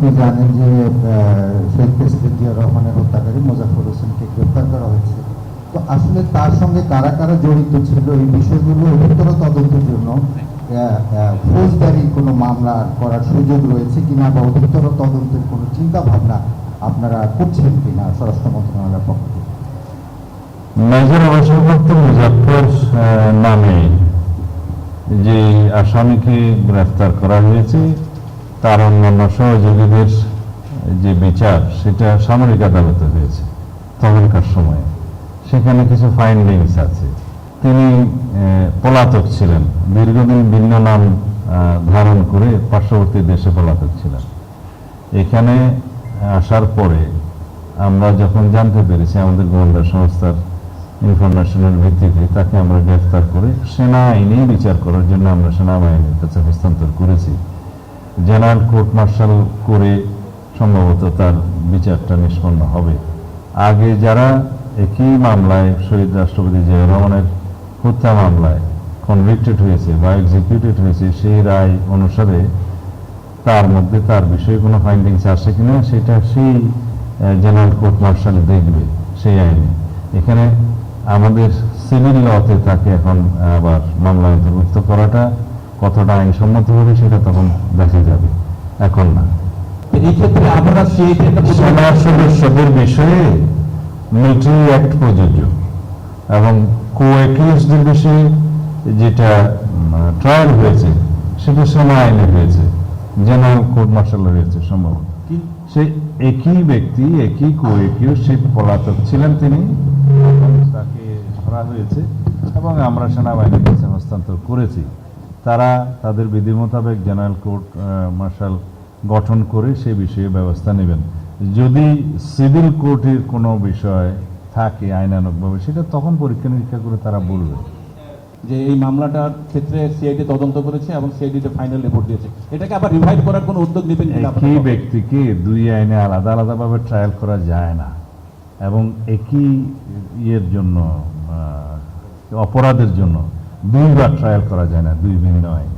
আপনি জানেন যে শহীদ প্রেসিডেন্ট জিয়া রহমানের হত্যাকারী মোজাফফর হোসেনকে গ্রেপ্তার করা হয়েছে। তো আসলে তার সঙ্গে কারা কারা জড়িত ছিল এই বিষয়গুলো অধিকতর তদন্তের জন্য ফৌজদারি কোনো মামলা করার সুযোগ রয়েছে কিনা বা অধিকতর তদন্তের কোনো চিন্তা ভাবনা আপনারা করছেন কিনা স্বরাষ্ট্র মন্ত্রণালয়ের পক্ষ থেকে? মেজর অবসরপ্রাপ্ত মুজাফফর নামে যে আসামিকে গ্রেফতার করা হয়েছে তার অন্যান্য সহযোগীদের যে বিচার সেটা সামরিক আদালতে হয়েছে তখনকার সময়ে। সেখানে কিছু ফাইন্ডিংস আছে। তিনি পলাতক ছিলেন, দীর্ঘদিন ভিন্ন নাম ধারণ করে পার্শ্ববর্তী দেশে পলাতক ছিলেন। এখানে আসার পরে আমরা যখন জানতে পেরেছি আমাদের গোয়েন্দা সংস্থার ইনফরমেশনের ভিত্তিতে তাকে আমরা গ্রেফতার করে সেনা আইনে বিচার করার জন্য আমরা সেনাবাহিনীর কাছে হস্তান্তর করেছি। জেনারেল কোর্ট মার্শাল করে সম্ভবত তার বিচারটা নিষ্পন্ন হবে। আগে যারা একই মামলায় শহীদ রাষ্ট্রপতি জিয়া রহমানের হত্যা মামলায় কনভিক্টেড হয়েছে বা এক্সিকিউটেড হয়েছে, সেই রায় অনুসারে তার মধ্যে তার বিষয়ে কোনো ফাইন্ডিংস আসে কিনা সেটা সেই জেনারেল কোর্ট মার্শাল দেখবে সেই আইনে। এখানে আমাদের সিভিল লতে তাকে এখন আবার মামলায় অন্তর্ভুক্ত করাটা কতটা আইনসম্মত হবে সেটা তখন দেখা যাবে, এখন না। এই ক্ষেত্রে আমরা সেনা সদস্যদের বিষয়ে মিলিটারি অ্যাক্ট প্রযোজ্য এবং কো-অ্যাকিউজদের বিষয়ে যেটা ট্রায়াল হয়েছে সেটা সেনা আইনে হয়েছে, জেনারেল কোর্ট মার্শাল হয়েছে সম্ভবত। সে একই ব্যক্তি, একই কো-অ্যাকিউজ, সে পলাতক ছিলেন তিনি, তাকে ধরা হয়েছে এবং আমরা সেনাবাহিনীর কাছে হস্তান্তর করেছি। তারা তাদের বিধি মোতাবেক জেনারেল কোর্ট মার্শাল গঠন করে সে বিষয়ে ব্যবস্থা নেবেন। যদি সিভিল কোর্টের কোনো বিষয় থাকে আইনানুগভাবে সেটা তখন পরীক্ষা নিরীক্ষা করে তারা বলবে। যে এই মামলাটার ক্ষেত্রে সিআইডি তদন্ত করেছে এবং সিআইডিতে ফাইনাল রিপোর্ট দিয়েছে, এটাকে আবার রিভাইভ করার কোনো উদ্যোগ নেবেন? একই ব্যক্তিকে দুই আইনে আলাদা আলাদাভাবে ট্রায়াল করা যায় না এবং একই ইয়ের জন্য অপরাধের জন্য দুইবার ট্রায়াল করা যায় না, দুই ভিন্ন আইন।